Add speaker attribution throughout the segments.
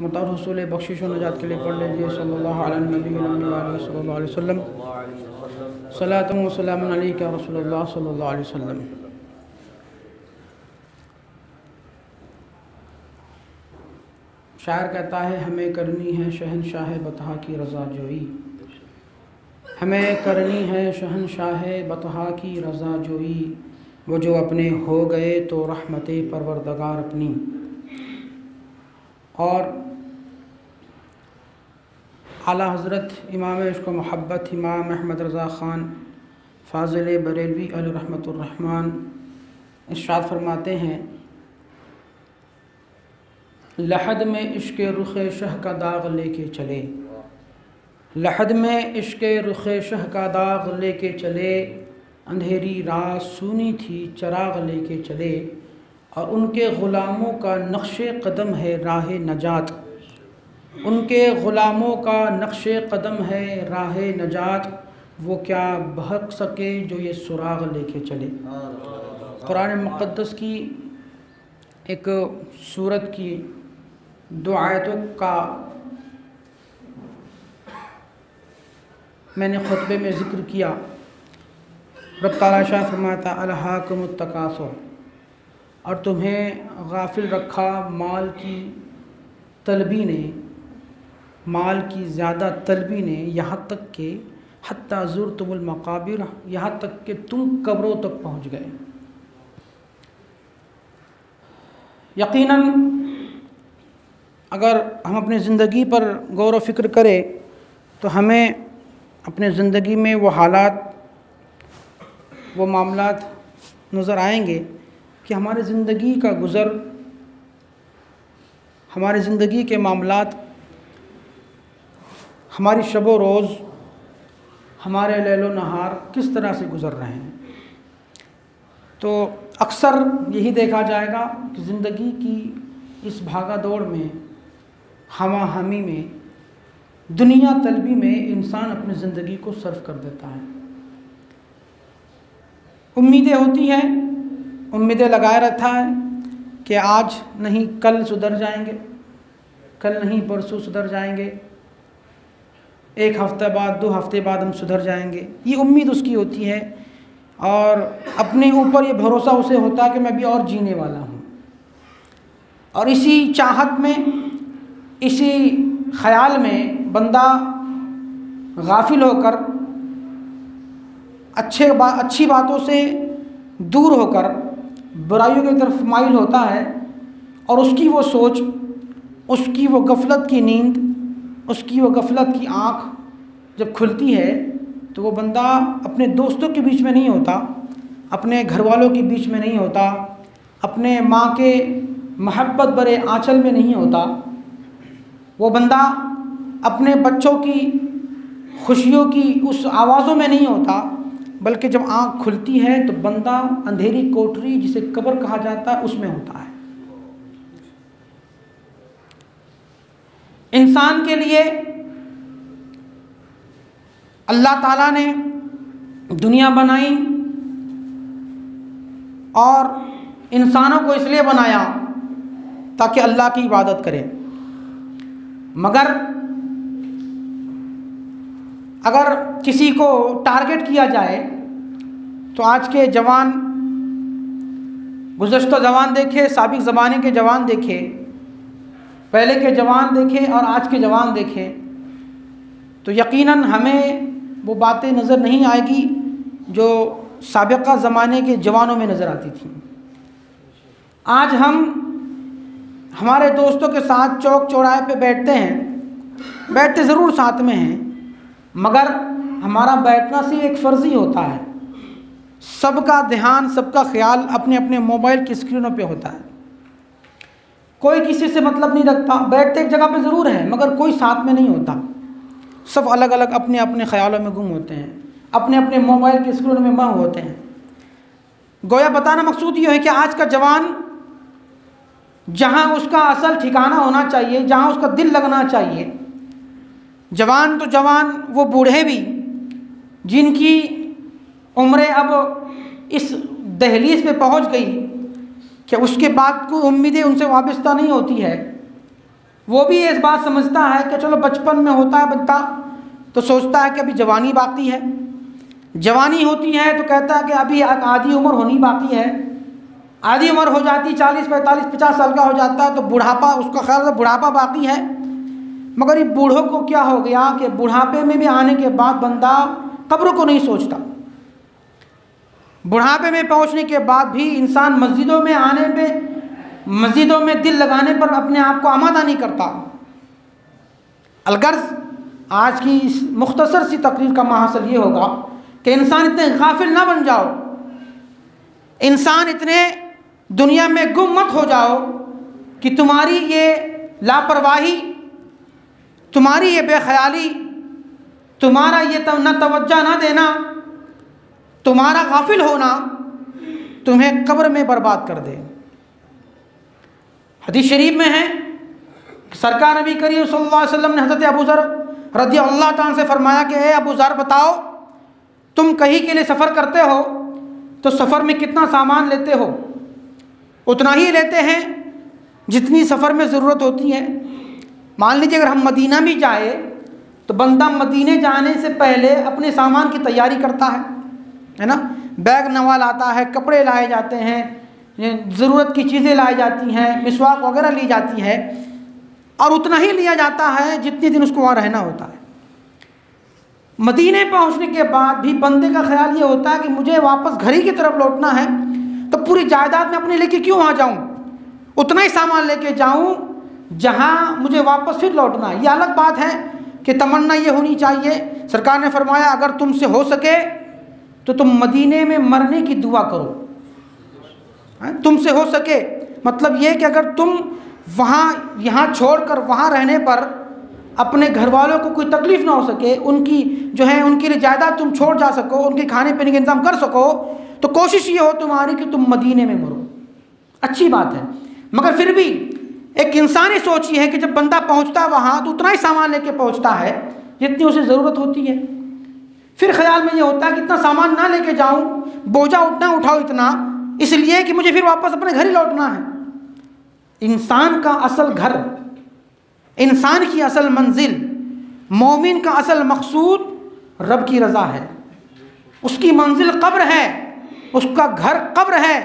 Speaker 1: मुतार हुसूल बख्शिश व नजात के लिए पढ़ लीजिए सल्लल्लाहु अलैहि वसल्लम सलातुम व सलामुन अलैका रसूलुल्लाह सल्लल्लाहु अलैहि वसल्लम। शायर कहता है हमें करनी है शहनशाह बतहा की रज़ा जोई, हमें करनी है शहनशाह बतहा की रज़ा जोई, वो जो अपने हो गए तो रहमते परवरदगार अपनी। और आला हज़रत इमाम इश्क़ व मोहब्बत इमाम अहमद रज़ा ख़ान फ़ाज़िल बरेलवी अलैहि रहमतुर रहमान इरशाद फरमाते हैं, लहद में इश्क़ रुख़ शह का दाग लेके चले, लहद में इश्क़ रुख़ शह का दाग लेके चले, अंधेरी रात सूनी थी चराग लेके चले, और उनके ग़ुलामों का नक्शे कदम है राह नजात, उनके ग़ुलामों का नक्शे कदम है राह नजात, वो क्या बहक सके जो ये सुराग लेके चले। कुरान मुक़द्दस की एक सूरत की दो आयतों का मैंने खुतबे में ज़िक्र किया। रब ताला शाह फरमाता अलहाकुमुत तकासुर, और तुम्हें गाफिल रखा माल की तलबी ने, माल की ज़्यादा तलबी ने, यहाँ तक कि हत्ता ज़ुरतुमुल मक़ाबिर, यहाँ तक कि तुम कब्रों तक पहुँच गए। यकीनन अगर हम अपनी ज़िंदगी पर गौर व फ़िक्र करें तो हमें अपने ज़िंदगी में वो हालात, वो मामलात नज़र आएंगे कि हमारी ज़िंदगी का गुज़र, हमारी ज़िंदगी के मामलात, हमारी शब व रोज़, हमारे लैलो नहार किस तरह से गुज़र रहे हैं। तो अक्सर यही देखा जाएगा कि ज़िंदगी की इस भागा दौड़ में, हमा हमी में, दुनिया तलबी में इंसान अपनी ज़िंदगी को सर्फ कर देता है। उम्मीदें होती हैं, उम्मीदें लगाए रहता है कि आज नहीं कल सुधर जाएंगे, कल नहीं परसों सुधर जाएंगे, एक हफ़्ते बाद 2 हफ़्ते बाद हम सुधर जाएंगे, ये उम्मीद उसकी होती है। और अपने ऊपर ये भरोसा उसे होता है कि मैं भी और जीने वाला हूँ। और इसी चाहत में, इसी ख़याल में बंदा गाफिल होकर, अच्छी बातों से दूर होकर बुराइयों की तरफ माइल होता है। और उसकी वो सोच, उसकी वो गफलत की नींद, उसकी वो गफलत की आँख जब खुलती है तो वो बंदा अपने दोस्तों के बीच में नहीं होता, अपने घर वालों के बीच में नहीं होता, अपने माँ के मोहब्बत भरे आंचल में नहीं होता, वो बंदा अपने बच्चों की खुशियों की उस आवाज़ों में नहीं होता, बल्कि जब आँख खुलती है तो बंदा अंधेरी कोठरी जिसे कब्र कहा जाता है उसमें होता है। इंसान के लिए अल्लाह ताला ने दुनिया बनाई और इंसानों को इसलिए बनाया ताकि अल्लाह की इबादत करें। मगर अगर किसी को टारगेट किया जाए तो आज के जवान, गुज़श्ता जवान देखे, साबिक़ ज़माने के जवान देखे, पहले के जवान देखे और आज के जवान देखे, तो यकीनन हमें वो बातें नज़र नहीं आएगी जो साबिक़ा ज़माने के जवानों में नज़र आती थी। आज हम हमारे दोस्तों के साथ चौक चौराहे पे बैठते हैं, बैठते ज़रूर साथ में हैं, मगर हमारा बैठना से एक फ़र्ज़ी होता है। सबका ध्यान, सबका ख्याल अपने अपने मोबाइल की स्क्रीनों पे होता है। कोई किसी से मतलब नहीं रखता, बैठते एक जगह पे ज़रूर है मगर कोई साथ में नहीं होता, सब अलग अलग अपने अपने ख्यालों में गुम होते हैं, अपने अपने मोबाइल की स्क्रीनों में मह होते हैं। गोया बताना मकसूद ये है कि आज का जवान जहाँ उसका असल ठिकाना होना चाहिए, जहाँ उसका दिल लगना चाहिए, जवान तो जवान, वो बूढ़े भी जिनकी उम्रें अब इस दहलीज पे पहुँच गई कि उसके बाद कोई उम्मीदें उनसे वाबस्ता नहीं होती है, वो भी इस बात समझता है कि चलो बचपन में होता है बंदा तो सोचता है कि अभी जवानी बाकी है, जवानी होती है तो कहता है कि अभी आधी उम्र होनी बाकी है, आधी उम्र हो जाती 40 45 50 साल का हो जाता है तो बुढ़ापा, उसका ख्याल है बुढ़ापा बाकी है। मगर ये बूढ़ों को क्या हो गया कि बुढ़ापे में भी आने के बाद बंदा कब्र को नहीं सोचता। बुढ़ापे में पहुंचने के बाद भी इंसान मस्जिदों में आने पे, मस्जिदों में दिल लगाने पर अपने आप को आमादा नहीं करता। अलगर्ज आज की इस मुख्तसर सी तकरीर का महासल ये होगा कि इंसान इतने गाफिल ना बन जाओ, इंसान इतने दुनिया में गुम मत हो जाओ कि तुम्हारी ये लापरवाही, तुम्हारी ये बेख्याली, तुम्हारा ये न तवज्जो ना देना, तुम्हारा गाफिल होना तुम्हें कब्र में बर्बाद कर दे। हदीस शरीफ में है कि सरकार नबी करीम सल्लल्लाहु अलैहि वसल्लम ने हज़रत अबू ज़र रज़ी अल्लाह ताला से फरमाया कि ए अबू ज़र बताओ, तुम कहीं के लिए सफ़र करते हो तो सफ़र में कितना सामान लेते हो? उतना ही लेते हैं जितनी सफ़र में ज़रूरत होती है। मान लीजिए अगर हम मदीना भी जाए तो बंदा मदीने जाने से पहले अपने सामान की तैयारी करता है ना, बैग नवा लाता है, कपड़े लाए जाते हैं, ज़रूरत की चीज़ें लाई जाती हैं, मिसवाक वगैरह ली जाती है, और उतना ही लिया जाता है जितने दिन उसको वहाँ रहना होता है। मदीने पहुँचने के बाद भी बंदे का ख्याल ये होता है कि मुझे वापस घर ही की तरफ लौटना है, तो पूरी जायदाद में अपने लेके क्यों वहाँ जाऊँ, उतना ही सामान लेके जाऊँ जहाँ मुझे वापस फिर लौटना है। ये अलग बात है कि तमन्ना ये होनी चाहिए। सरकार ने फरमाया अगर तुमसे हो सके तो तुम मदीने में मरने की दुआ करो। तुमसे हो सके मतलब ये कि अगर तुम वहाँ यहाँ छोड़कर वहाँ रहने पर अपने घर वालों को कोई तकलीफ़ ना हो सके, उनकी जो है उनके लिए जायदाद तुम छोड़ जा सको, उनके खाने पीने का इंतज़ाम कर सको, तो कोशिश ये हो तुम्हारी कि तुम मदीने में मरो। अच्छी बात है, मगर फिर भी एक इंसानी सोच ये है कि जब बंदा पहुँचता है वहाँ तो उतना ही सामान लेके पहुँचता है जितनी उसे ज़रूरत होती है। फिर ख्याल में ये होता है कि इतना सामान ना लेके जाऊँ, बोझा उठना उठाओ इतना, इसलिए कि मुझे फिर वापस अपने घर ही लौटना है। इंसान का असल घर, इंसान की असल मंजिल, मोमिन का असल मकसूद रब की रज़ा है। उसकी मंजिल कब्र है, उसका घर कब्र है,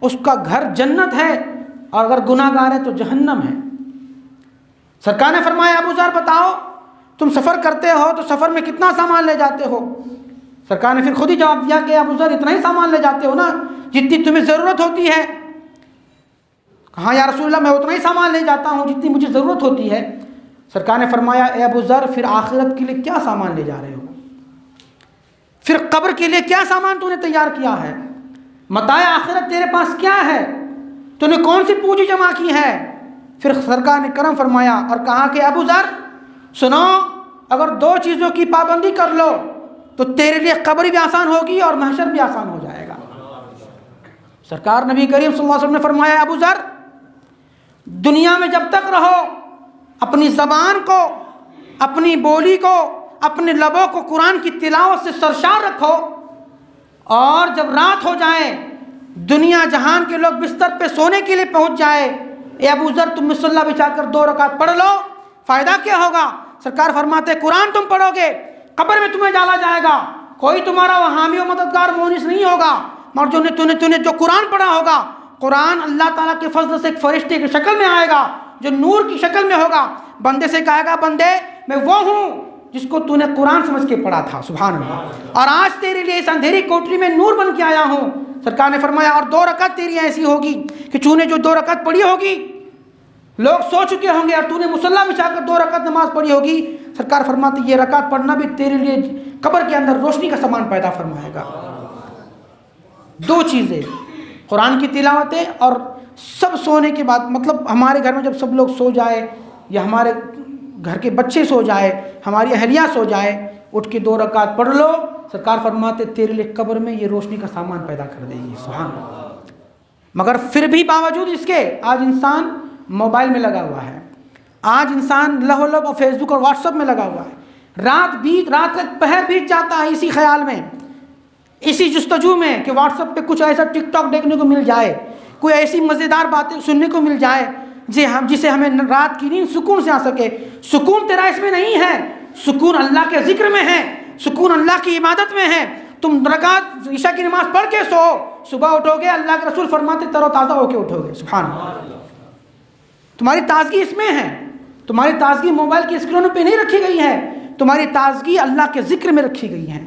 Speaker 1: उसका घर जन्नत है, और अगर गुनाहगार है तो जहन्नम है। सरकार ने फरमाया अबू ज़र बताओ तुम सफ़र करते हो तो सफ़र में कितना सामान ले जाते हो? सरकार ने फिर खुद ही जवाब दिया कि अबू ज़र इतना ही सामान ले जाते हो ना जितनी तुम्हें ज़रूरत होती है। कहा या रसूलल्लाह मैं उतना ही सामान ले जाता हूँ जितनी मुझे ज़रूरत होती है। सरकार ने फरमाया ए अबू ज़र फिर आखिरत के लिए क्या सामान ले जा रहे हो? फिर कब्र के लिए क्या सामान तूने तैयार किया है? मताए आखिरत तेरे पास क्या है? तूने कौन सी पूंजी जमा की है? फिर सरकार ने करम फरमाया और कहा कि अबू ज़र सुनो, अगर दो चीज़ों की पाबंदी कर लो तो तेरे लिए कब्र भी आसान होगी और महशर भी आसान हो जाएगा। सरकार नबी करीम सल्लल्लाहु अलैहि वसल्लम ने फरमाया अबू ज़र दुनिया में जब तक रहो अपनी ज़बान को, अपनी बोली को, अपने लबों को कुरान की तिलावत से सरशार रखो, और जब रात हो जाए, दुनिया जहान के लोग बिस्तर पे सोने के लिए पहुंच जाए, ए अबू ज़र तुम मुसल्ला बिछाकर 2 रकात पढ़ लो, फ़ायदा क्या होगा? सरकार फरमाते कुरान तुम पढ़ोगे, कब्र में तुम्हें डाला जाएगा, कोई तुम्हारा हामी और मददगार मोनिस नहीं होगा, मगर तूने जो कुरान पढ़ा होगा, कुरान अल्लाह ताला के फजल से एक फरिश्ते की शक्ल में आएगा जो नूर की शक्ल में होगा। बंदे से कहेगा बंदे मैं वो हूँ जिसको तूने कुरान समझ के पढ़ा था, सुभान अल्लाह, और आज तेरे लिए इस अंधेरी कोठरी में नूर बन के आया हूँ। सरकार ने फरमाया और 2 रकात तेरी ऐसी होगी कि तूने जो 2 रकात पढ़ी होगी लोग सो चुके होंगे और तूने मुसल्ला बिछाकर 2 रकात नमाज पढ़ी होगी। सरकार फरमाती ये रकात पढ़ना भी तेरे लिए कब्र के अंदर रोशनी का सामान पैदा फरमाएगा। 2 चीज़ें, कुरान की तिलावतें और सब सोने के बाद, मतलब हमारे घर में जब सब लोग सो जाए या हमारे घर के बच्चे सो जाए, हमारी अहलिया सो जाए, उठ के 2 रकात पढ़ लो, सरकार फरमाते तेरे लिए कब्र में ये रोशनी का सामान पैदा कर देगी। सुभान अल्लाह। मगर फिर भी बावजूद इसके आज इंसान मोबाइल में लगा हुआ है, आज इंसान लहू-लहू और फेसबुक और व्हाट्सएप में लगा हुआ है। रात का पहर बीत जाता है इसी ख्याल में, इसी जुस्तजू में कि व्हाट्सएप पे कुछ ऐसा टिकटॉक देखने को मिल जाए, कोई ऐसी मज़ेदार बातें सुनने को मिल जाए जिसे हमें रात की नींद सुकून से आ सके। सुकून तेरा इसमें नहीं है, सुकून अल्लाह के जिक्र में है, सुकून अल्लाह की इबादत में है। तुम रकात ईशा की नमाज पढ़ के सो, सुबह उठोगे अल्लाह के रसूल फरमाते तरोताज़ा होके उठोगे। सुभान अल्लाह, तुम्हारी ताजगी इसमें है। तुम्हारी ताजगी मोबाइल की स्क्रीनों पे नहीं रखी गई है, तुम्हारी ताजगी अल्लाह के जिक्र में रखी गई है।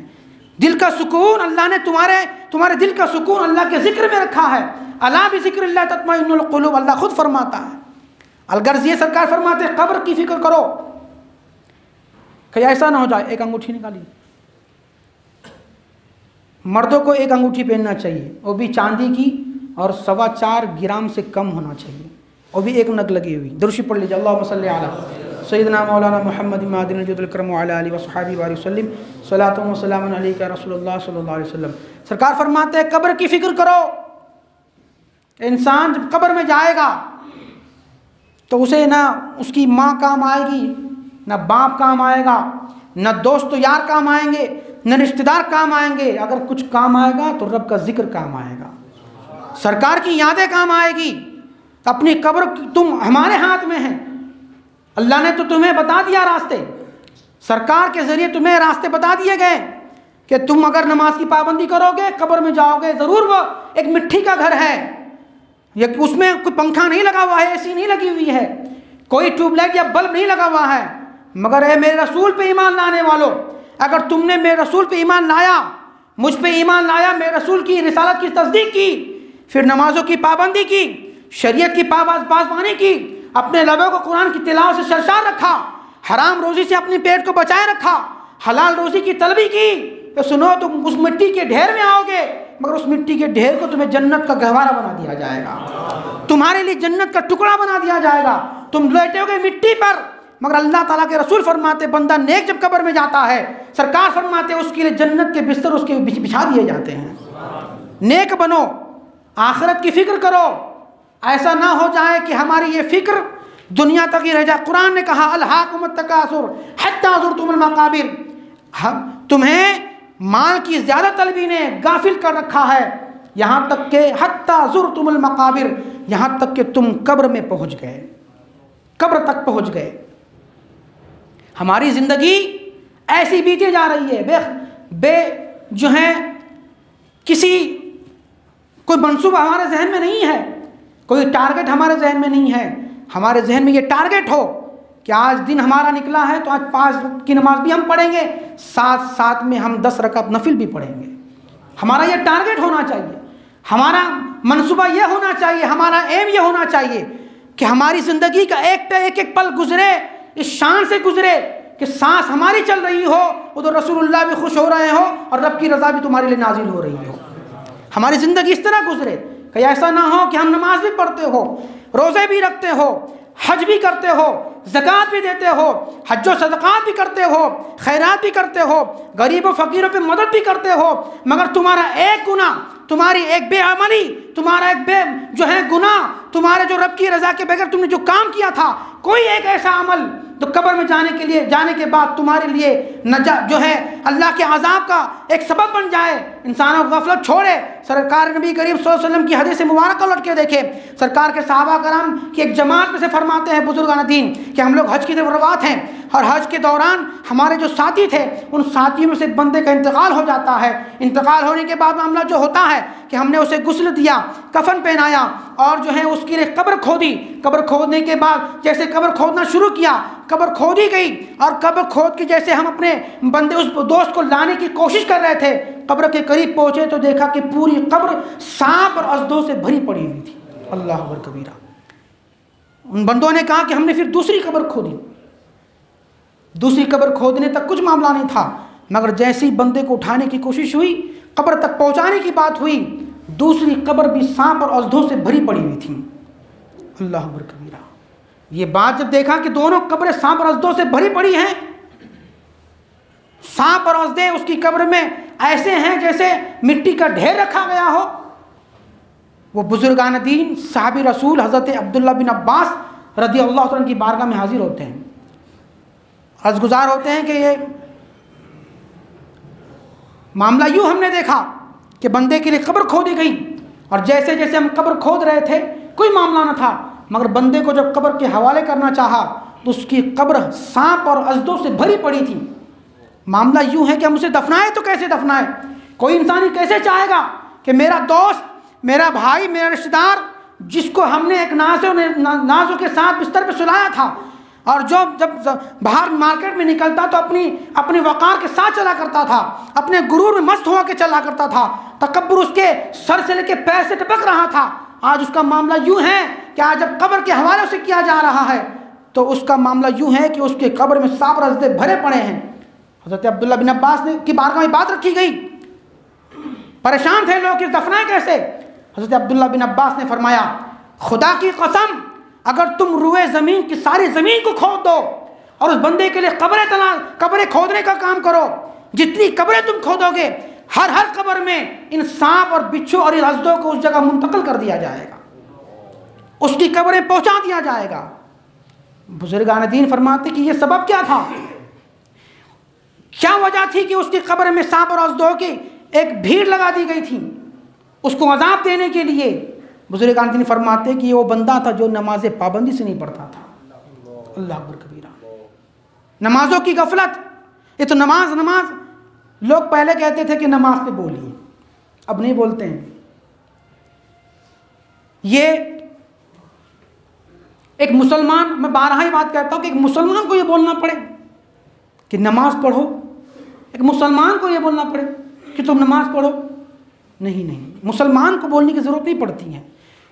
Speaker 1: दिल का सुकून अल्लाह ने तुम्हारे दिल का सुकून अल्लाह के जिक्र में रखा है। अला बिज़िक्रिल्लाह तत्मइन्नुल क़ुलूब, अल्लाह खुद फरमाता है। अलगर्ज़िया सरकार फरमाते हैं कब्र की फिक्र करो, कहीं ऐसा ना हो जाए। एक अंगूठी निकाली, मर्दों को एक अंगूठी पहनना चाहिए, वो भी चांदी की और 4.25 ग्राम से कम होना चाहिए, वो भी एक नग लगी हुई। दुरूद पढ़ लीजिए, अल्लाहुम्मा सल्ली अला सय्यिदना मौलाना मुहम्मद मादिन जुदुल करम व अला आलिहि व सहाबी व सल्लम सलातु व सलामुन अलैका रसूलुल्लाह सल्लल्लाहु अलैहि वसल्लम। सरकार फरमाते हैं कब्र की फिक्र करो। इंसान जब कब्र में जाएगा तो उसे ना उसकी माँ काम आएगी, ना बाप काम आएगा, ना दोस्त यार काम आएंगे, न रिश्तेदार काम आएंगे। अगर कुछ काम आएगा तो रब का जिक्र काम आएगा, सरकार की यादें काम आएगी। अपनी कब्र तुम हमारे हाथ में है। अल्लाह ने तो तुम्हें बता दिया रास्ते, सरकार के ज़रिए तुम्हें रास्ते बता दिए गए कि तुम अगर नमाज की पाबंदी करोगे कब्र में जाओगे ज़रूर। वो एक मिट्टी का घर है, ये उसमें कोई पंखा नहीं लगा हुआ है, एसी नहीं लगी हुई है, कोई ट्यूबलाइट या बल्ब नहीं लगा हुआ है। मगर है मेरे रसूल पे ईमान लाने वालों, अगर तुमने मेरे रसूल पे ईमान लाया, मुझ पे ईमान लाया, मेरे रसूल की रिसालत की तस्दीक की, फिर नमाजों की पाबंदी की, शरीयत की पासबानी की, अपने लबों को कुरान की तिलावत से सरशार रखा, हराम रोज़ी से अपने पेट को बचाए रखा, हलाल रोज़ी की तलबी की, तो सुनो तुम उस मिट्टी के ढेर में आओगे, मगर उस मिट्टी के ढेर को तुम्हें जन्नत का गहवारा बना दिया जाएगा, तुम्हारे लिए जन्नत का टुकड़ा बना दिया जाएगा। तुम लेटोगे मिट्टी पर, मगर अल्लाह ताला के रसूल फरमाते बंदा नेक जब कब्र में जाता है, सरकार फरमाते उसके लिए जन्नत के बिस्तर उसके बिछा दिए जाते हैं। नेक बनो, आखिरत की फिक्र करो, ऐसा ना हो जाए कि हमारी ये फिक्र दुनिया तक ही रह जाए। कुरान ने कहा अलहाकुमुत तकासुर हत्ता ज़ुरतुमुल मकाबिर, हम तुम्हें माल की ज़्यादा तलबी ने गाफिल कर रखा है, यहाँ तक के हत्ता ज़ुरतुमुल मकाबिर, यहाँ तक कि तुम कब्र में पहुँच गए, कब्र तक पहुँच गए। हमारी ज़िंदगी ऐसी बीते जा रही है, जो है किसी कोई मंसूबा हमारे जहन में नहीं है, कोई टारगेट हमारे जहन में नहीं है। हमारे जहन में ये टारगेट हो कि आज दिन हमारा निकला है तो आज 5 वक्त की नमाज भी हम पढ़ेंगे, साथ साथ में हम 10 रकात नफिल भी पढ़ेंगे। हमारा ये टारगेट होना चाहिए, हमारा मंसूबा ये होना चाहिए, हमारा एम ये होना चाहिए कि हमारी ज़िंदगी का एक पल गुजरे इस शान से गुजरे कि सांस हमारी चल रही हो, उधर रसूलुल्लाह भी खुश हो रहे हो और रब की रज़ा भी तुम्हारे लिए नाजिल हो रही हो। हमारी ज़िंदगी इस तरह गुजरे कि ऐसा ना हो कि हम नमाज भी पढ़ते हो, रोज़े भी रखते हो, हज भी करते हो, ज़कात भी देते हो, हज व सदक़ात भी करते हो, खैरात भी करते हो, गरीब व फ़कीरों पे मदद भी करते हो, मगर तुम्हारा एक गुनाह, तुम्हारी एक बेअमली, तुम्हारा एक जो है गुनाह, तुम्हारे जो रब की रज़ा के बगैर तुमने जो काम किया था, कोई एक ऐसा अमल तो कब्र में जाने के बाद तुम्हारे लिए जो है अल्लाह के अज़ाब का एक सबब बन जाए, इंसानों को गफलत छोड़े। सरकार नबी करीम सल्लल्लाहु अलैहि वसल्लम की हदीस मुबारक को लौट के देखे, सरकार के सहाबा कराम की एक जमात में से फरमाते हैं बुजुर्गान दीन कि हम लोग हज की तरफ रवात हैं और हज के दौरान हमारे जो साथी थे उन साथियों में से एक बंदे का इंतकाल हो जाता है। इंतकाल होने के बाद मामला जो होता है कि हमने उसे गुस्ल दिया, कफन पहनाया और जो है उसके लिए कब्र खोदी। कब्र खोदने के बाद जैसे कब्र खोदना शुरू किया, कब्र खोदी गई और कब्र खोद के जैसे हम अपने बंदे उस दोस्त को लाने की कोशिश कर रहे थे, कब्र के करीब पहुँचे तो देखा कि पूरी कब्र सांप और अज़दों से भरी पड़ी हुई थी। अल्लाह अकबर कबीरा। उन बंदों ने कहा कि हमने फिर दूसरी कब्र खोदी। दूसरी कब्र खोदने तक कुछ मामला नहीं था, मगर जैसे ही बंदे को उठाने की कोशिश हुई, कब्र तक पहुंचाने की बात हुई, दूसरी कब्र भी सांप और अज़दों से भरी पड़ी हुई थी। अल्लाह अकबर कबीरा। ये बात जब देखा कि दोनों कब्रें सांप और अज़दों से भरी पड़ी हैं, सांप और अज़दे उसकी कब्र में ऐसे हैं जैसे मिट्टी का ढेर रखा गया हो, वो बुजुर्गान दीन साहबी रसूल हज़रत अब्दुल्लाह बिन अब्बास रज़ी अल्लाह तआला की बारगाह में हाजिर होते हैं, अर्ज़गुज़ार होते हैं कि ये मामला यूँ हमने देखा कि बंदे के लिए कब्र खोदी गई और जैसे जैसे हम कब्र खोद रहे थे कोई मामला न था, मगर बंदे को जब कब्र के हवाले करना चाहा तो उसकी कब्र सांप और अजदों से भरी पड़ी थी। मामला यूं है कि हम उसे दफनाए तो कैसे दफनाए? कोई इंसान ही कैसे चाहेगा कि मेरा दोस्त, मेरा भाई, मेरा रिश्तेदार, जिसको हमने एक नाजों के साथ बिस्तर पे सुलाया था और जब बाहर मार्केट में निकलता तो अपनी वक़ार के साथ चला करता था, अपने गुरूर में मस्त होकर चला करता था, तकब्बुर उसके सर से लेकर पैर से टपक रहा था, आज उसका मामला यूं है कि आज जब कब्र के हवाले से किया जा रहा है तो उसका मामला यूं है कि उसके कब्र में सांप रज़दे भरे पड़े हैं। हज़रत अब्दुल्ला बिन अब्बास ने की बारगाह में बात रखी गई, परेशान थे लोग कि दफनाए कैसे। हज़रत अब्दुल्ला बिन अब्बास ने फरमाया, खुदा की कसम, अगर तुम रुए ज़मीन की सारी ज़मीन को खोद दो और उस बंदे के लिए कब्रें खोदने का काम करो, जितनी कब्रें तुम खोदोगे हर कब्र में इन सांप और बिच्छू और इन अज़दों को उस जगह मुंतकिल कर दिया जाएगा, उसकी कब्रें पहुंचा दिया जाएगा। बुजुर्गान दीन फरमाते कि ये सबब क्या था, क्या वजह थी कि उसकी कब्र में सांप और अज़दों की एक भीड़ लगा दी गई थी उसको अज़ाब देने के लिए। बुजुर्गान दीन फरमाते कि वो बंदा था जो नमाज पाबंदी से नहीं पढ़ता था। अल्लाह अकबर कबीरा, नमाजों की गफलत। ये तो नमाज लोग पहले कहते थे कि नमाज पे बोलिए, अब नहीं बोलते हैं। ये एक मुसलमान, मैं बारहा ही बात कहता हूँ कि एक मुसलमान को ये बोलना पड़े कि नमाज पढ़ो, एक मुसलमान को ये बोलना पड़े कि तुम नमाज पढ़ो, नहीं, मुसलमान को बोलने की ज़रूरत नहीं पड़ती है।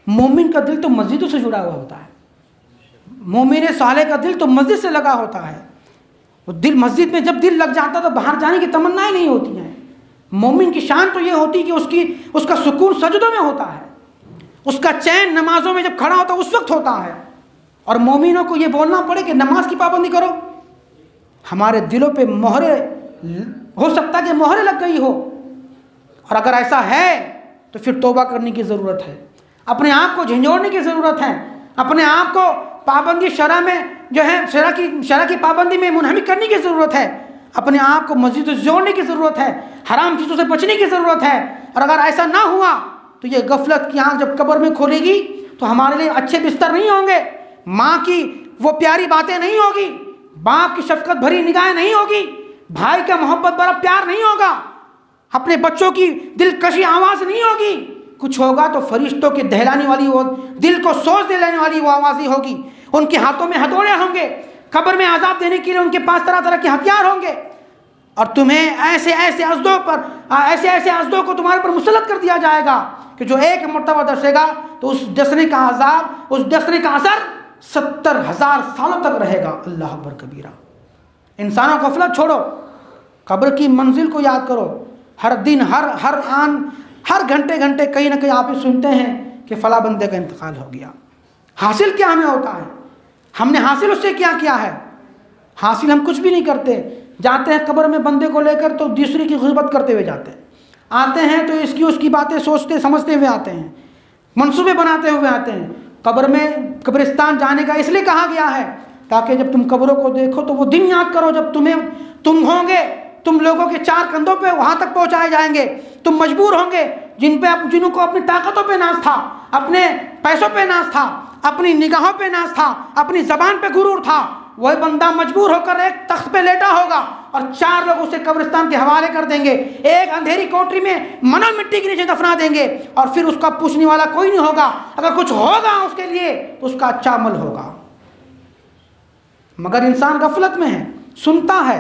Speaker 1: मोमिन का दिल तो मस्जिदों से जुड़ा हुआ होता है, मोमिन साले का दिल तो मस्जिद से लगा होता है। वो दिल मस्जिद में जब दिल लग जाता तो बाहर जाने की तमन्नाएं नहीं होती हैं। मोमिन की शान तो ये होती कि उसका सुकून सजदों में होता है, उसका चैन नमाजों में जब खड़ा होता है उस वक्त होता है। और मोमिनों को ये बोलना पड़े कि नमाज की पाबंदी करो, हमारे दिलों पे मोहरे, हो सकता है कि मोहरे लग गई हो, और अगर ऐसा है तो फिर तौबा करने की ज़रूरत है, अपने आप को झंझोड़ने की ज़रूरत है, अपने आप को पाबंदी शरअ में जो है शरअ की पाबंदी में मुनहमिक करने की ज़रूरत है, अपने आप को मस्जिद से जोड़ने की ज़रूरत है, हराम चीज़ों से बचने की ज़रूरत है। और अगर ऐसा ना हुआ तो ये गफलत की आँख जब कब्र में खोलेगी तो हमारे लिए अच्छे बिस्तर नहीं होंगे, माँ की वो प्यारी बातें नहीं होगी, बाप की शफकत भरी निगाहें नहीं होगी, भाई का मोहब्बत भरा प्यार नहीं होगा, अपने बच्चों की दिलकशी आवाज़ नहीं होगी, कुछ होगा तो फरिश्तों की दहलाने वाली वो दिल को सोच दिलाने वाली वो आवाज़ ही होगी। उनके हाथों में हथौड़े होंगे, कब्र में आज़ाब देने के लिए उनके पास तरह तरह के हथियार होंगे, और तुम्हें ऐसे ऐसे अज़दों को तुम्हारे पर मुसल्लत कर दिया जाएगा कि जो एक मरतबा डसेगा तो उस डसने का आज़ाब, उस डसने का असर 70,000 सालों तक रहेगा। अल्लाह अकबर कबीरा। इंसानों को गफलत छोड़ो, कब्र की मंजिल को याद करो। हर दिन हर घंटे कहीं ना कहीं आप ही सुनते हैं कि फ़ला बंदे का इंतकाल हो गया। हासिल क्या हमें होता है, हमने हासिल उससे क्या किया है? हासिल हम कुछ भी नहीं करते। जाते हैं कब्र में बंदे को लेकर तो दूसरे की ग़िबत करते हुए जाते हैं, आते हैं तो इसकी उसकी बातें सोचते समझते हुए आते हैं, मंसूबे बनाते हुए आते हैं। कब्र में कब्रिस्तान जाने का इसलिए कहा गया है ताकि जब तुम कब्रों को देखो तो वो दिन याद करो जब तुम होंगे, तुम लोगों के चार कंधों पे वहाँ तक पहुँचाए जाएंगे। तुम मजबूर होंगे, जिनको अपनी ताकतों पे नाज था, अपने पैसों पे नाज था, अपनी निगाहों पे नाज था, अपनी ज़बान पे गुरूर था, वही बंदा मजबूर होकर एक तख्त पे लेटा होगा और चार लोग उसे कब्रिस्तान के हवाले कर देंगे, एक अंधेरी कोठरी में मना मिट्टी के नीचे दफना देंगे और फिर उसका पूछने वाला कोई नहीं होगा। अगर कुछ होगा उसके लिए तो उसका अच्छा अमल होगा। मगर इंसान गफलत में है, सुनता है,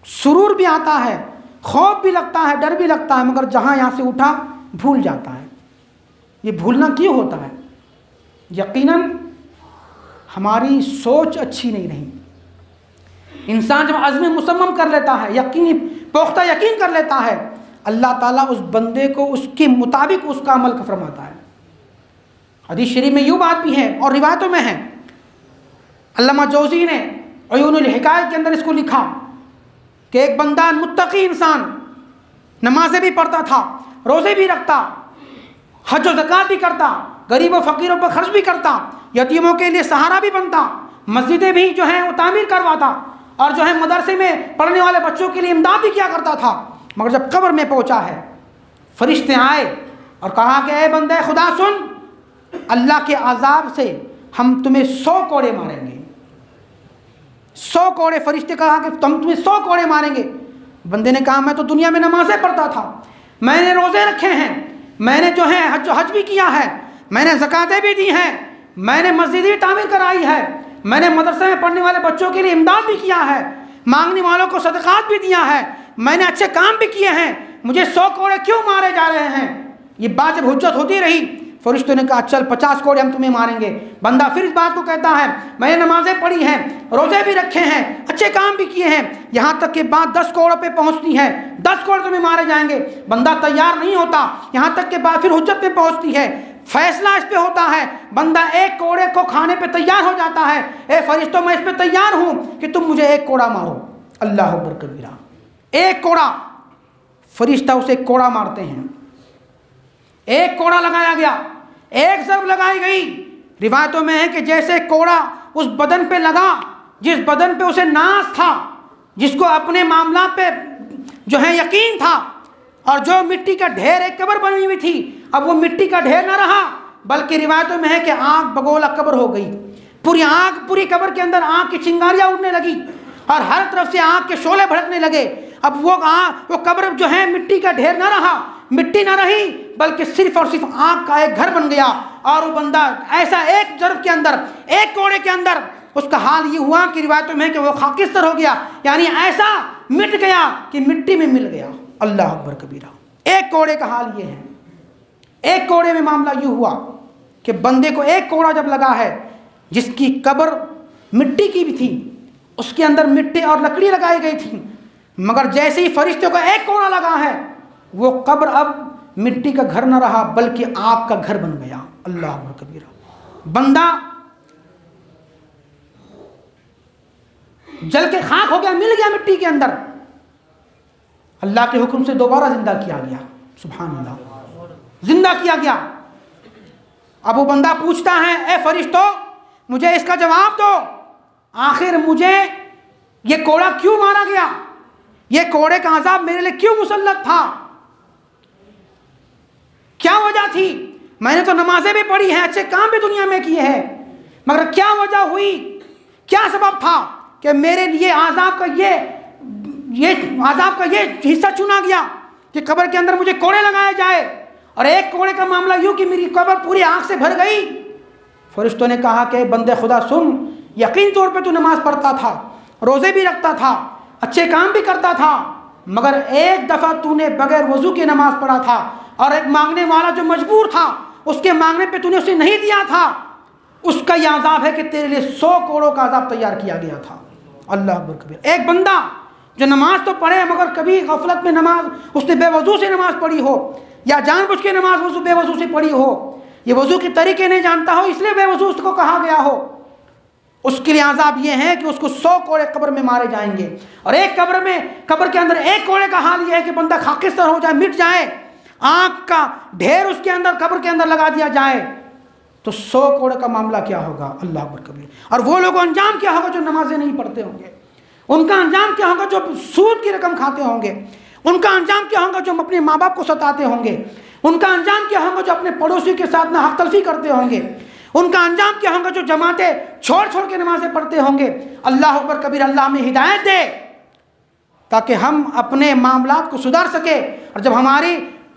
Speaker 1: सुरूर भी आता है, खौफ भी लगता है, डर भी लगता है, मगर जहाँ यहाँ से उठा भूल जाता है। ये भूलना क्यों होता है? यकीनन हमारी सोच अच्छी नहीं रही। इंसान जब अज़्म मुसम्मम कर लेता है, पुख्ता यकीन कर लेता है, अल्लाह ताला उस बंदे को उसके मुताबिक उसका अमल फरमाता है। हदीस शरीफ में यूँ बात भी है और रिवायतों में है। अल्लामा जौज़ी ने अयूनुल हिकायत के अंदर इसको लिखा कि एक बंदा मुत्तकी इंसान, नमाज़ें भी पढ़ता था, रोज़े भी रखता, हज व ज़कात भी करता, गरीब व फ़कीरों पर खर्च भी करता, यतीमों के लिए सहारा भी बनता, मस्जिदें भी जो है वो तामीर करवाता और जो है मदरसे में पढ़ने वाले बच्चों के लिए इमदाद भी किया करता था। मगर जब कब्र में पहुंचा है, फरिश्ते आए और कहा कि ए बंदे खुदा सुन, अल्लाह के अजाब से हम तुम्हें 100 कोड़े मारेंगे। 100 कोड़े, फरिश्ते कहा कि हम तुम्हें 100 कोड़े मारेंगे। बंदे ने कहा मैं तो दुनिया में नमाज़ें पढ़ता था, मैंने रोज़े रखे हैं, मैंने जो है हज भी किया है, मैंने ज़कातें भी दी हैं, मैंने मस्जिद भी तामीर कराई है, मैंने मदरसे में पढ़ने वाले बच्चों के लिए इमदाद भी किया है, मांगने वालों को सदक़ात भी दिया है, मैंने अच्छे काम भी किए हैं, मुझे 100 कोड़े क्यों मारे जा रहे हैं? ये बात जब हुज्जत होती रही, फरिश्तों ने कहा चल 50 कोड़े हम तुम्हें मारेंगे। बंदा फिर इस बात को कहता है मैंने नमाजें पढ़ी हैं, रोज़े भी रखे हैं, अच्छे काम भी किए हैं, यहाँ तक कि बात 10 कोड़ों पे पहुँचती है, 10 कोड़े तुम्हें मारे जाएंगे। बंदा तैयार नहीं होता, यहाँ तक कि बात फिर हुज्जत पे पहुँचती है, फैसला इस पे होता है, बंदा 1 कोड़े को खाने पे तैयार हो जाता है। ए फरिश्तों, मैं इस पे तैयार हूँ कि तुम मुझे 1 कोड़ा मारो। अल्लाह अकबर कबीरा। 1 कोड़ा, फरिश्ता उसे 1 कोड़ा मारते हैं। 1 कोड़ा लगाया गया, 1 ज़रब लगाई गई। रिवायतों में है कि जैसे कोड़ा उस बदन पे लगा, जिस बदन पे उसे नाज था, जिसको अपने मामला पे जो है यकीन था, और जो मिट्टी का ढेर, एक कब्र बनी हुई थी, अब वो मिट्टी का ढेर ना रहा, बल्कि रिवायतों में है कि आग बगोला कब्र हो गई। पूरी आग, पूरी कब्र के अंदर आग की चिंगारियां उड़ने लगी और हर तरफ से आग के शोले भड़कने लगे। अब वो कब्र जो है मिट्टी का ढेर ना रहा, मिट्टी ना रही, बल्कि सिर्फ और सिर्फ आग का एक घर बन गया। और वो बंदा ऐसा 1 ज़रब के अंदर, 1 कोड़े के अंदर उसका हाल ये हुआ कि रिवायतों में है कि वो खाकिस्तर हो गया, यानी ऐसा मिट गया कि मिट्टी में मिल गया। अल्लाह अकबर कबीरा। 1 कोड़े का हाल ये है। 1 कोड़े में मामला ये हुआ कि बंदे को 1 कोड़ा जब लगा है, जिसकी कब्र मिट्टी की भी थी, उसके अंदर मिट्टी और लकड़ी लगाई गई थी, मगर जैसे ही फरिश्ते को 1 कोड़ा लगा है, वो कब्र अब मिट्टी का घर न रहा, बल्कि आग का घर बन गया। अल्लाह अकबर कबीरा। बंदा जल के खाक हो गया, मिल गया मिट्टी के अंदर। अल्लाह के हुक्म से दोबारा जिंदा किया गया। सुभान अल्लाह, जिंदा किया गया। अब वो बंदा पूछता है, ए फरिश्तों, मुझे इसका जवाब दो, आखिर मुझे ये कोड़ा क्यों मारा गया? ये कोड़े का अजाब मेरे लिए क्यों मुसल्लत था? क्या वजह थी? मैंने तो नमाजें भी पढ़ी हैं, अच्छे काम भी दुनिया में किए हैं, मगर क्या वजह हुई, क्या सबब था कि मेरे लिए आज़ाब का ये हिस्सा चुना गया कि कब्र के अंदर मुझे कोड़े लगाए जाए? और 1 कोड़े का मामला यूँ कि मेरी कब्र पूरी आग से भर गई। फरिश्तों ने कहा कि बंदे खुदा सुन, यकीन तौर पे तू नमाज पढ़ता था, रोज़े भी रखता था, अच्छे काम भी करता था, मगर एक दफ़ा तूने बगैर वज़ू के नमाज पढ़ा था, और एक मांगने वाला जो मजबूर था, उसके मांगने पे तूने उसे नहीं दिया था। उसका यह अजाब है कि तेरे लिए 100 कोड़ों का अजाब तैयार किया गया था। अल्लाह अकबर कबीर। एक बंदा जो नमाज तो पढ़े, मगर कभी गफलत में नमाज उसने बेवजू से नमाज पढ़ी हो, या जानबूझ के नमाज बेवजू से पढ़ी हो, ये वजू के तरीके नहीं जानता हो, इसलिए बेवजू उसको कहा गया हो, उसके लिए अजाब ये है कि उसको 100 कोड़े कब्र में मारे जाएंगे। और एक कब्र के अंदर 1 कोड़े का हाल ये है कि बंदा खाकिस्तर हो जाए, मिट जाए, आग का ढेर उसके अंदर, कब्र के अंदर लगा दिया जाए, तो 100 कोड़े का मामला क्या होगा? अल्लाह अकबर कबीर। और वो लोग अंजाम क्या होगा जो नमाजें नहीं पढ़ते होंगे? उनका अंजाम क्या होगा जो सूद की रकम खाते होंगे? उनका अंजाम क्या होगा जो अपने माँ बाप को सताते होंगे? उनका अंजाम क्या होगा जो अपने पड़ोसी के साथ ना हक तलफी करते होंगे? उनका अंजाम क्या होगा जो जमातें छोड़ के नमाजें पढ़ते होंगे? अल्लाह अकबर कबीर। अल्लाह में हिदायत दे ताकि हम अपने मामलात को सुधार सके। और जब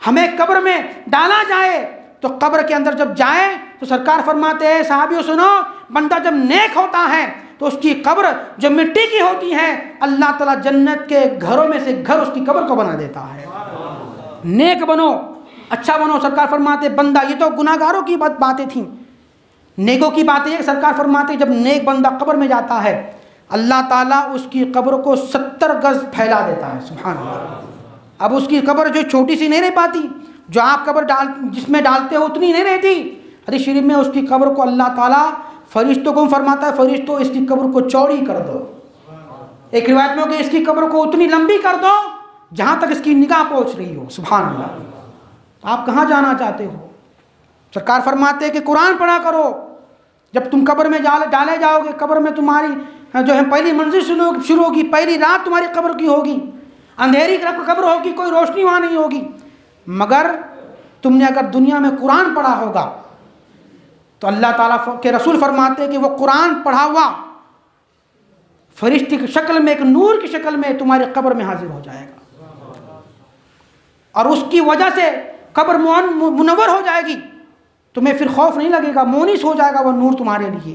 Speaker 1: हमें कब्र में डाला जाए, तो कब्र के अंदर जब जाए तो सरकार फरमाते हैं, साहबियों सुनो, बंदा जब नेक होता है तो उसकी कब्र जो मिट्टी की होती है, अल्लाह ताला जन्नत के घरों में से घर उसकी कब्र को बना देता है। नेक बनो, अच्छा बनो। सरकार फरमाते बंदा, ये तो गुनाहगारों की बातें थी, नेकों की बातें हैं। सरकार फरमाते जब नेक बंदा कब्र में जाता है, अल्लाह ताला उसकी कब्र को 70 गज फैला देता है। सुभान अल्लाह। अब उसकी कब्र जो छोटी सी नहीं रह पाती, जो आप कब्र जिसमें डालते हो उतनी नहीं रहती। हदीस शरीफ में उसकी कब्र को अल्लाह ताला फरिश्तों को फरमाता है, फरिश्तों इसकी कब्र को चौड़ी कर दो। एक रिवायत में हो कि इसकी कब्र को उतनी लंबी कर दो जहाँ तक इसकी निगाह पहुँच रही हो। सुभान अल्लाह। आप कहाँ जाना चाहते हो? सरकार फरमाते हैं कि कुरान पढ़ा करो। जब तुम कब्र में डाले जाओगे, कब्र में तुम्हारी जो है पहली मंजिल शुरू होगी, पहली रात तुम्हारी कब्र की होगी, अंधेरी कब्र होगी, कोई रोशनी वहाँ नहीं होगी। मगर तुमने अगर दुनिया में कुरान पढ़ा होगा तो अल्लाह ताला के रसूल फरमाते हैं कि वो कुरान पढ़ा हुआ फरिश्ते की शक्ल में, एक नूर की शक्ल में तुम्हारी कब्र में हाजिर हो जाएगा और उसकी वजह से कब्र मुनव्वर हो जाएगी, तुम्हें फिर खौफ नहीं लगेगा, मोनिस हो जाएगा वो नूर तुम्हारे लिए।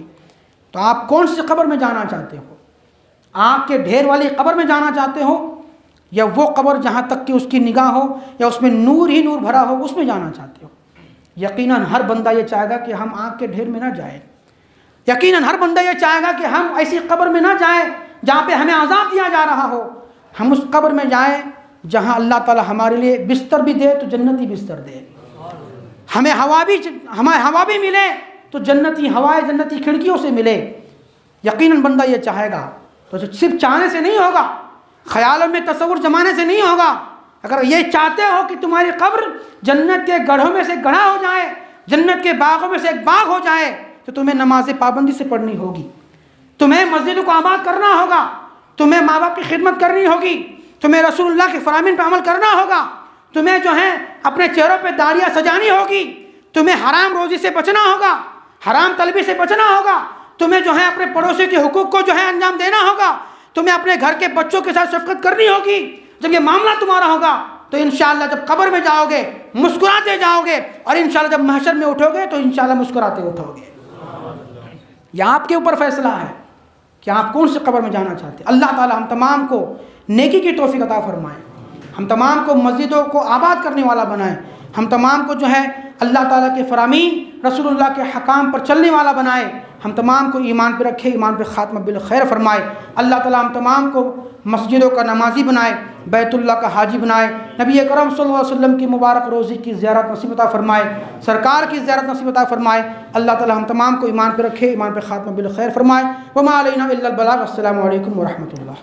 Speaker 1: तो आप कौन सी कब्र में जाना चाहते हो? आग के ढेर वाली कब्र में जाना चाहते हो या वो कब्र जहाँ तक कि उसकी निगाह हो या उसमें नूर ही नूर भरा हो, उसमें जाना चाहते हो? यकीनन हर बंदा ये चाहेगा कि हम आग के ढेर में ना जाएं। यकीनन हर बंदा ये चाहेगा कि हम ऐसी कब्र में ना जाएं जहाँ पे हमें अज़ाब दिया जा रहा हो। हम उस कब्र में जाएं जहाँ अल्लाह ताला हमारे लिए बिस्तर भी दे तो जन्नती बिस्तर दे, हमें हवा भी मिले तो जन्नती हवाएं, जन्नती खिड़कियों से मिले। यकीनन बंदा ये चाहेगा। तो सिर्फ चाहने से नहीं होगा, ख्यालों में तसव्वुर जमाने से नहीं होगा। अगर ये चाहते हो कि तुम्हारी कब्र जन्नत के गढ़ों में से गढ़ा हो जाए, जन्नत के बागों में से एक बाग हो जाए, तो तुम्हें नमाज पाबंदी से पढ़नी होगी, तुम्हें मस्जिदों को आबाद करना होगा, तुम्हें माँ बाप की खिदमत करनी होगी, तुम्हें रसूलुल्लाह के फरामीन पर अमल करना होगा, तुम्हें जो है अपने चेहरों पे दाढ़ियाँ सजानी होगी, तुम्हें हराम रोजी से बचना होगा, हराम तलबी से बचना होगा, तुम्हें जो है अपने पड़ोसी के हुकूक को जो है अंजाम देना होगा, तुम्हें अपने घर के बच्चों के साथ शफकत करनी होगी। जब ये मामला तुम्हारा होगा तो इंशाअल्लाह जब कब्र में जाओगे मुस्कुराते जाओगे और इंशाअल्लाह जब महशर में उठोगे तो इंशाअल्लाह मुस्कुराते उठोगे। यह आपके ऊपर फैसला है कि आप कौन सी कब्र में जाना चाहते हैं। अल्लाह ताला हम तमाम को नेकी की तौफीक अता फरमाए, हम तमाम को मस्जिदों को आबाद करने वाला बनाए, हम तमाम को जो है अल्लाह ताला के फरामीन रसूलुल्लाह के हकाम पर चलने वाला बनाए, हम तमाम को ईमान पे रखे, ईमान पे ख़ात्मा बिल खैर फरमाए। अल्लाह ताला हम तमाम को मस्जिदों का नमाजी बनाए, बैतुल्लाह का हाजी बनाए, नबी अकरम सल्लल्लाहु अलैहि वसल्लम की मुबारक रोज़ी की ज़ियारत नसीब अता फरमाए, सरकार की ज़ियारत नसीब अता फरमाए। अल्लाह ताला हम तमाम को ईमान पे रखे, ईमान पे ख़ात्मा बिल खैर फरमाए। व मा अलैना इल्लल बलाग। अस्सलामु अलैकुम व रहमतुल्लाह।